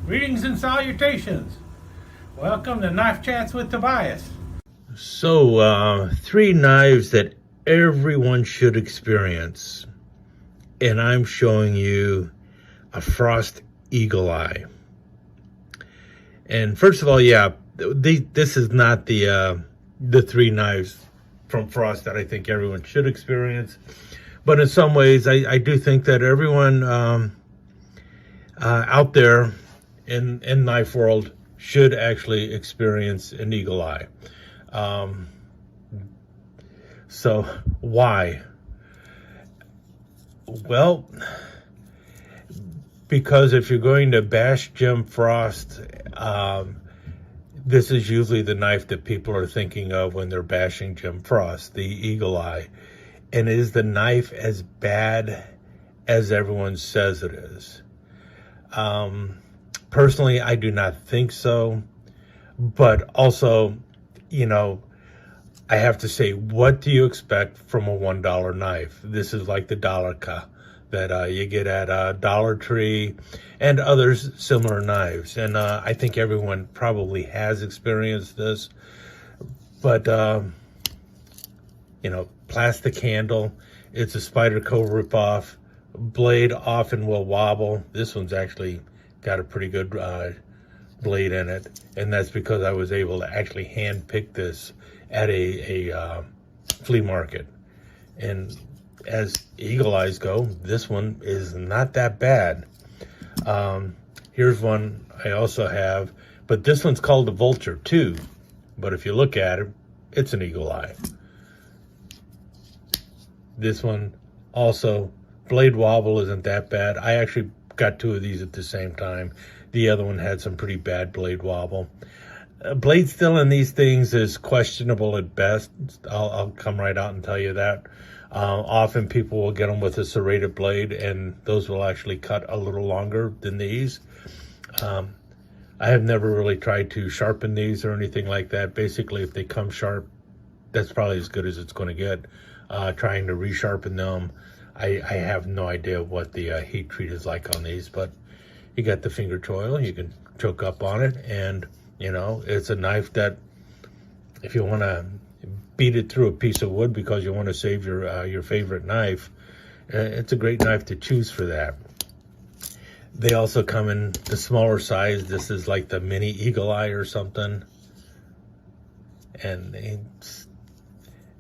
Greetings and salutations. Welcome to Knife Chats with Tobias. So, three knives that everyone should experience. And I'm showing you a Frost Eagle Eye. And first of all, this is not the three knives from Frost that I think everyone should experience. But in some ways, I do think that everyone out there in knife world should actually experience an Eagle Eye. So why? Well, because if you're going to bash Jim Frost, this is usually the knife that people are thinking of when they're bashing Jim Frost, the Eagle Eye. And is the knife as bad as everyone says it is? Personally, I do not think so. But also, I have to say, what do you expect from a $1 knife? This is like the Dollarka that you get at Dollar Tree and others similar knives. And I think everyone probably has experienced this. But, plastic handle. It's a Spyderco ripoff. Blade often will wobble. This one's actually got a pretty good blade in it. And that's because I was able to actually hand pick this at a flea market. And as Eagle Eyes go, this one is not that bad. Here's one I also have, but this one's called the Vulture too. But if you look at it, it's an Eagle Eye. This one also, blade wobble isn't that bad. I actually got two of these at the same time. The other one had some pretty bad blade wobble. Blade steel in these things is questionable at best. I'll come right out and tell you that. Often people will get them with a serrated blade, and those will actually cut a little longer than these. I have never really tried to sharpen these or anything like that. Basically, if they come sharp, that's probably as good as it's going to get. Trying to resharpen them, I have no idea what the heat treat is like on these, but you got the finger choil, you can choke up on it, and it's a knife that if you want to beat it through a piece of wood because you want to save your favorite knife, it's a great knife to choose for that. They also come in the smaller size. This is like the mini Eagle Eye or something, and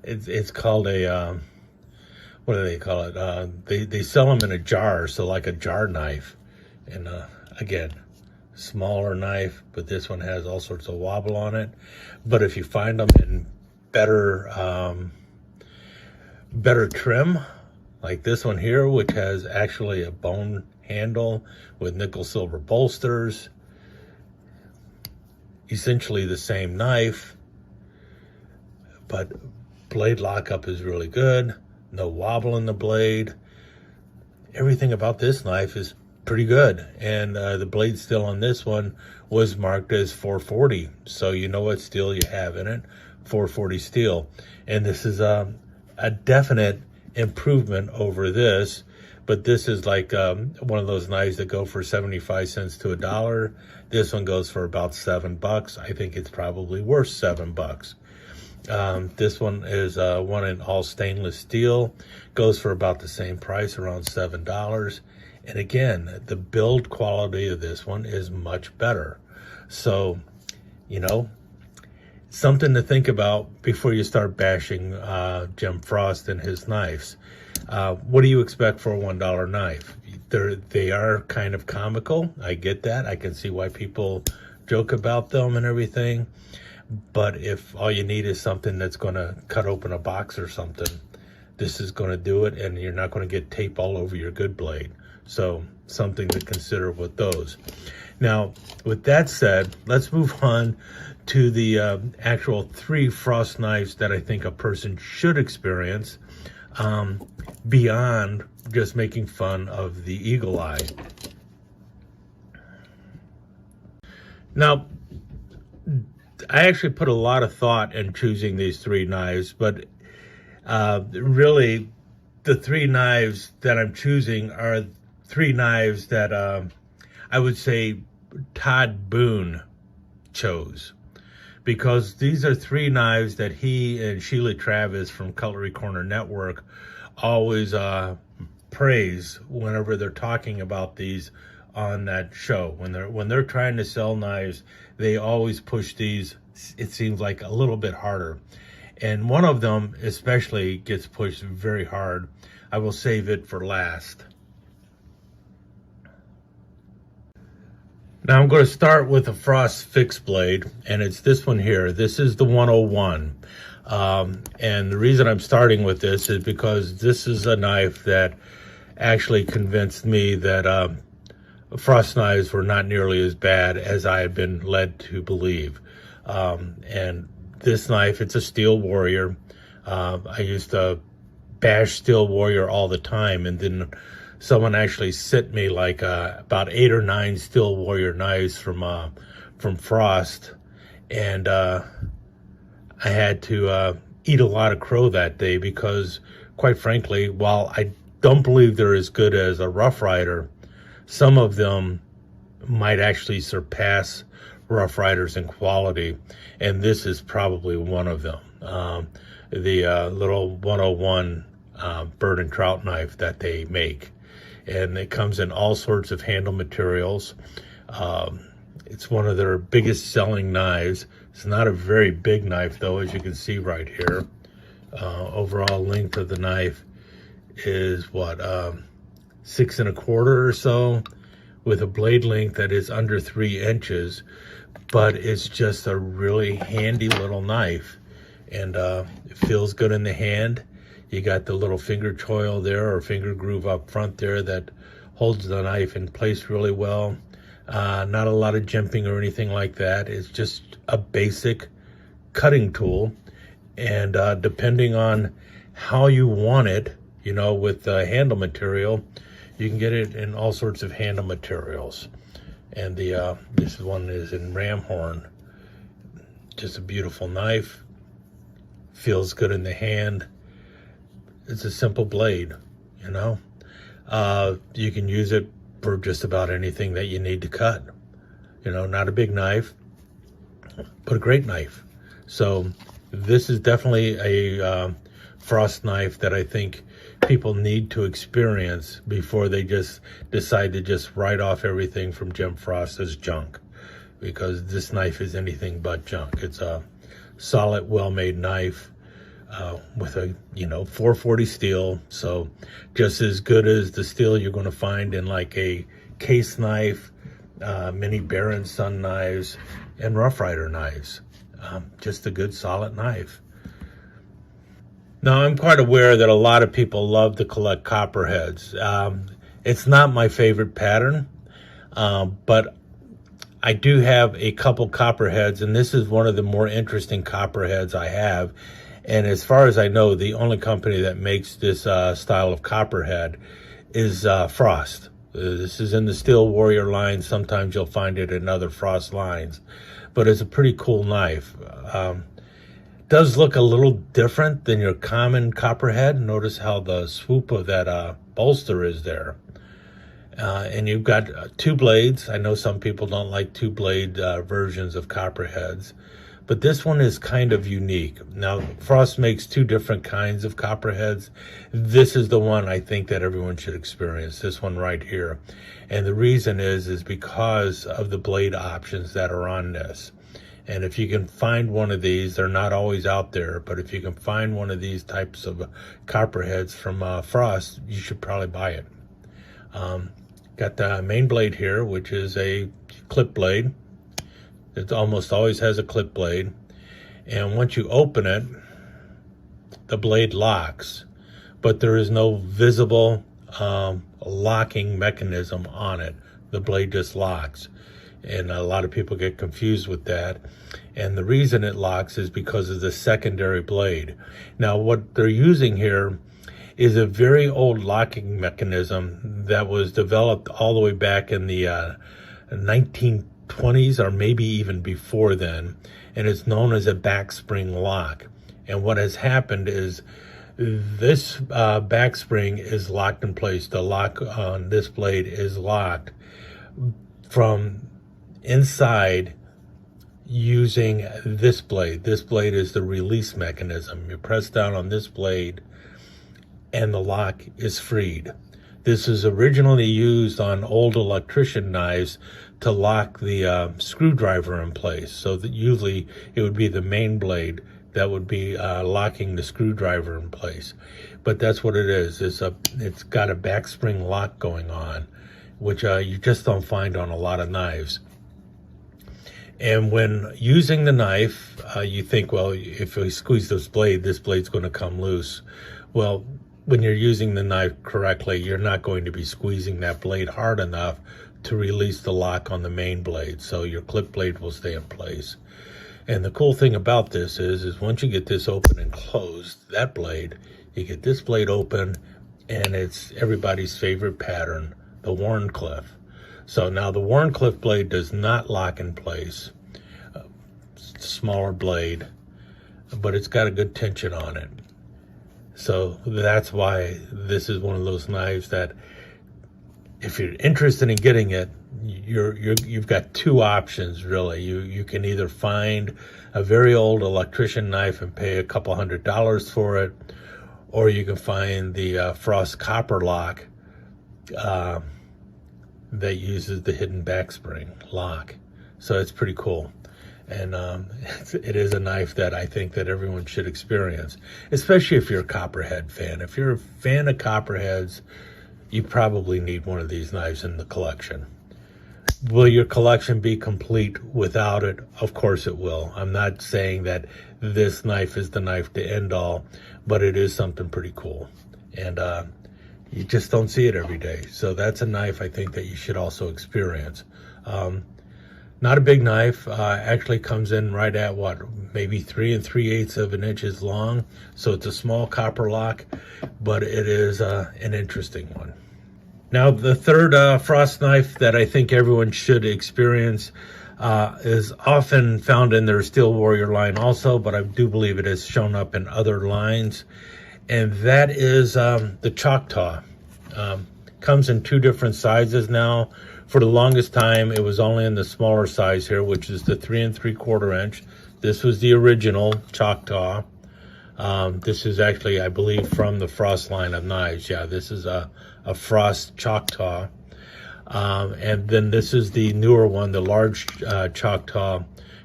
it's called a what do they call it? They sell them in a jar, so like a jar knife. And again, smaller knife, but this one has all sorts of wobble on it. But if you find them in better trim, like this one here, which has actually a bone handle with nickel silver bolsters, essentially the same knife, but blade lockup is really good. No wobble in the blade. Everything about this knife is pretty good. And the blade steel on this one was marked as 440. So you know what steel you have in it. 440 steel. And this is a definite improvement over this. But this is like one of those knives that go for 75 cents to $1. This one goes for about $7. I think it's probably worth $7. This one is one in all stainless steel, goes for about the same price, around $7. And again, the build quality of this one is much better. So, something to think about before you start bashing Jim Frost and his knives. What do you expect for a $1 knife? They are kind of comical. I get that. I can see why people joke about them and everything. But if all you need is something that's going to cut open a box or something, this is going to do it, and you're not going to get tape all over your good blade. So something to consider with those. Now, with that said, let's move on to the actual three Frost knives that I think a person should experience beyond just making fun of the Eagle Eye. Now, I actually put a lot of thought in choosing these three knives, but really the three knives that I'm choosing are three knives that I would say Todd Boone chose, because these are three knives that he and Sheila Travis from Cutlery Corner Network always praise whenever they're talking about these on that show. When they're trying to sell knives, they always push these, it seems like, a little bit harder. And one of them especially gets pushed very hard. I will save it for last. Now I'm going to start with a Frost fixed blade, and it's this one here. This is the 101. And the reason I'm starting with this is because this is a knife that actually convinced me that Frost knives were not nearly as bad as I had been led to believe. And this knife, it's a Steel Warrior. I used to bash Steel Warrior all the time, and then someone actually sent me like about 8 or 9 Steel Warrior knives from Frost, and I had to eat a lot of crow that day because, quite frankly, while I don't believe they're as good as a Rough Rider, some of them might actually surpass Rough Riders in quality, and this is probably one of them. The little 101 bird and trout knife that they make, and it comes in all sorts of handle materials. It's one of their biggest selling knives. It's not a very big knife though, as you can see right here. Overall length of the knife is what, 6 1/4 or so, with a blade length that is under 3 inches, but it's just a really handy little knife, and it feels good in the hand. You got the little finger choil there, or finger groove up front there, that holds the knife in place really well. Not a lot of jimping or anything like that. It's just a basic cutting tool, and depending on how you want it, you know, with handle material, you can get it in all sorts of handle materials. And this one is in ram horn. Just a beautiful knife. Feels good in the hand. It's a simple blade, you know. You can use it for just about anything that you need to cut. You know, not a big knife, but a great knife. So this is definitely a Frost knife that I think people need to experience before they just decide to just write off everything from Jim Frost as junk, because this knife is anything but junk. It's a solid, well-made knife with a, you know, 440 steel, so just as good as the steel you're going to find in like a case knife, mini Baron Son knives, and Rough Rider knives. Just a good solid knife. Now, I'm quite aware that a lot of people love to collect Copperheads. It's not my favorite pattern, but I do have a couple Copperheads, and this is one of the more interesting Copperheads I have. And as far as I know, the only company that makes this style of Copperhead is Frost. This is in the Steel Warrior line. Sometimes you'll find it in other Frost lines, but it's a pretty cool knife. Does look a little different than your common Copperhead. Notice how the swoop of that bolster is there. And you've got 2 blades. I know some people don't like 2-blade versions of Copperheads, but this one is kind of unique. Now, Frost makes 2 different kinds of Copperheads. This is the one I think that everyone should experience, this one right here. And the reason is because of the blade options that are on this. And if you can find one of these, they're not always out there, but if you can find one of these types of Copperheads from Frost, you should probably buy it. Got the main blade here, which is a clip blade. It almost always has a clip blade. And once you open it, the blade locks, but there is no visible locking mechanism on it. The blade just locks. And a lot of people get confused with that. And the reason it locks is because of the secondary blade. Now, what they're using here is a very old locking mechanism that was developed all the way back in the 1920s, or maybe even before then. And it's known as a backspring lock. And what has happened is this backspring is locked in place. The lock on this blade is locked from inside using this blade. This blade is the release mechanism. You press down on this blade and the lock is freed. This is originally used on old electrician knives to lock the screwdriver in place. So that usually it would be the main blade that would be locking the screwdriver in place. But that's what it is. It's got a back spring lock going on, which you just don't find on a lot of knives. And when using the knife, you think, well, if we squeeze this blade's going to come loose. Well, when you're using the knife correctly, you're not going to be squeezing that blade hard enough to release the lock on the main blade, so your clip blade will stay in place. And the cool thing about this is once you get this open and closed, that blade, you get this blade open, and it's everybody's favorite pattern, the Wharncliffe. So now the Wharncliffe blade does not lock in place. Smaller blade, but it's got a good tension on it. So that's why this is one of those knives that if you're interested in getting it, you've got two options really. You can either find a very old electrician knife and pay a couple $100 for it, or you can find the Frost copper lock that uses the hidden back spring lock. So it's pretty cool. And it is a knife that I think that everyone should experience, especially if you're a Copperhead fan. If you're a fan of Copperheads, you probably need one of these knives in the collection. Will your collection be complete without it? Of course it will. I'm not saying that this knife is the knife to end all, but it is something pretty cool. And you just don't see it every day. So that's a knife I think that you should also experience. Not a big knife, actually comes in right at maybe 3 3/8 inches long. So it's a small copper lock, but it is an interesting one. Now the third Frost knife that I think everyone should experience is often found in their Steel Warrior line also, but I do believe it has shown up in other lines. And that is the Choctaw. Comes in 2 different sizes now. For the longest time, it was only in the smaller size here, which is the 3 3/4 inch. This was the original Choctaw. This is actually, I believe, from the Frost line of knives. Yeah, this is a Frost Choctaw. And then this is the newer one, the large Choctaw.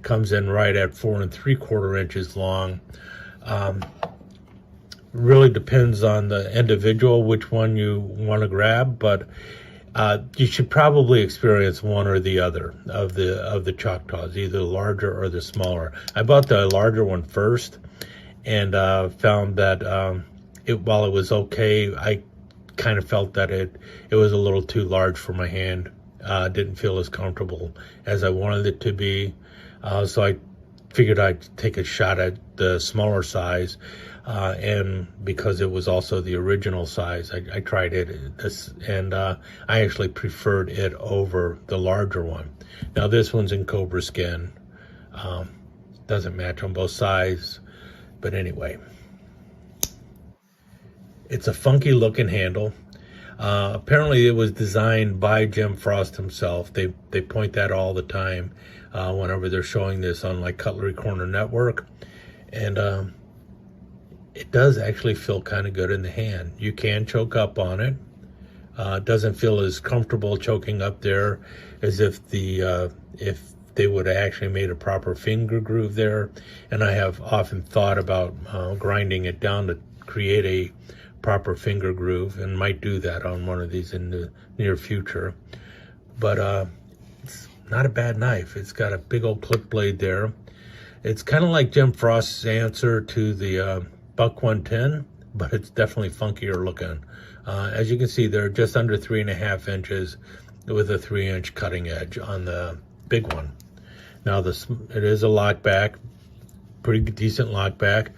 Comes in right at 4 3/4 inches long. Really depends on the individual which one you want to grab, but you should probably experience one or the other of the Choctaws, either the larger or the smaller. I bought the larger one first, and found that while it was okay, I kind of felt that it was a little too large for my hand. Didn't feel as comfortable as I wanted it to be, so I figured I'd take a shot at the smaller size. And because it was also the original size, I tried it, and I actually preferred it over the larger one. Now this one's in cobra skin. Doesn't match on both sides, but anyway. It's a funky looking handle. Apparently it was designed by Jim Frost himself. They point that all the time whenever they're showing this on like Cutlery Corner Network. And it does actually feel kind of good in the hand. You can choke up on it. It doesn't feel as comfortable choking up there as if they would have actually made a proper finger groove there. And I have often thought about grinding it down to create a proper finger groove, and might do that on one of these in the near future. But it's not a bad knife. It's got a big old clip blade there. It's kind of like Jim Frost's answer to the Buck 110, but it's definitely funkier looking. As you can see, they're just under 3.5 inches with a 3-inch cutting edge on the big one. Now it is a lock back, pretty decent lock back.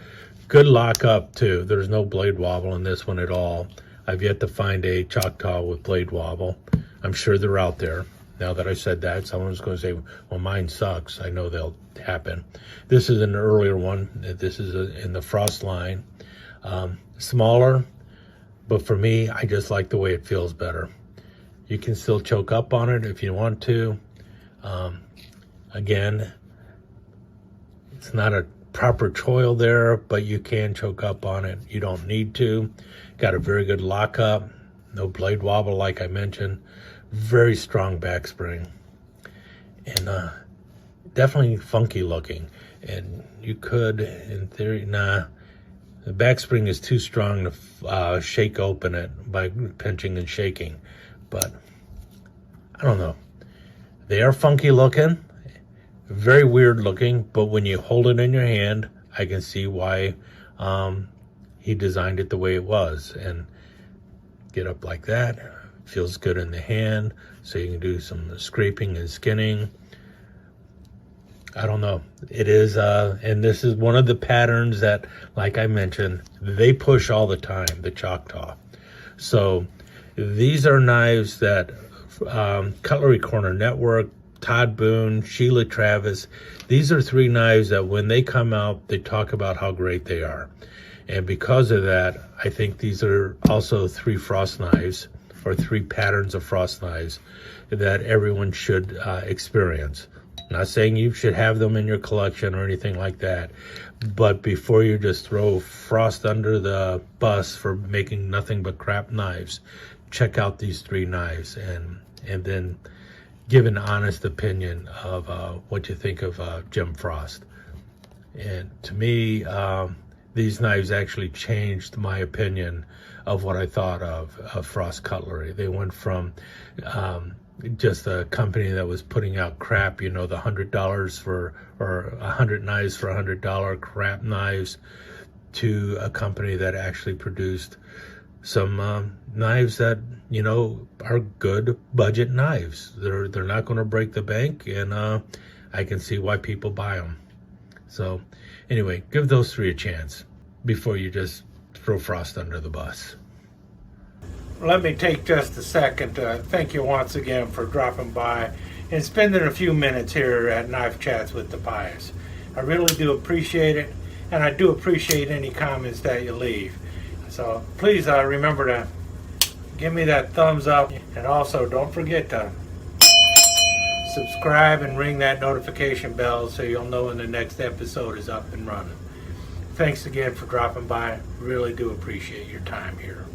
Good lock up too. There's no blade wobble in this one at all. I've yet to find a Choctaw with blade wobble. I'm sure they're out there. Now that I said that, someone's going to say, well, mine sucks. I know they'll happen. This is an earlier one. This is in the Frost line. Smaller, but for me, I just like the way it feels better. You can still choke up on it if you want to. Again, it's not a proper choil there, but you can choke up on it. You don't need to. Got a very good lockup. No blade wobble like I mentioned. Very strong back spring. And definitely funky looking. And you could, in theory, the back spring is too strong to shake open it by pinching and shaking. But I don't know. They are funky looking. Very weird looking, but when you hold it in your hand, I can see why he designed it the way it was. And get up like that, feels good in the hand, so you can do some scraping and skinning. I don't know. It is, and this is one of the patterns that, like I mentioned, they push all the time, the Choctaw. So these are knives that Cutlery Corner Network, Todd Boone, Sheila Travis, these are 3 knives that when they come out, they talk about how great they are. And because of that, I think these are also 3 frost knives, or 3 patterns of frost knives that everyone should experience. Not saying you should have them in your collection or anything like that, but before you just throw frost under the bus for making nothing but crap knives, check out these 3 knives and then give an honest opinion of what you think of Jim Frost. And to me, these knives actually changed my opinion of what I thought of Frost Cutlery. They went from just a company that was putting out crap, you know, the $100 for, or 100 knives for $100 crap knives, to a company that actually produced some knives that, you know, are good budget knives. They're not going to break the bank, and I can see why people buy them. So anyway, give those 3 a chance before you just throw Frost under the bus. Let me take just a second to thank you once again for dropping by and spending a few minutes here at Knife Chats with Tobias. I really do appreciate it, and I do appreciate any comments that you leave. So please remember to give me that thumbs up, and also don't forget to subscribe and ring that notification bell so you'll know when the next episode is up and running. Thanks again for dropping by. Really do appreciate your time here.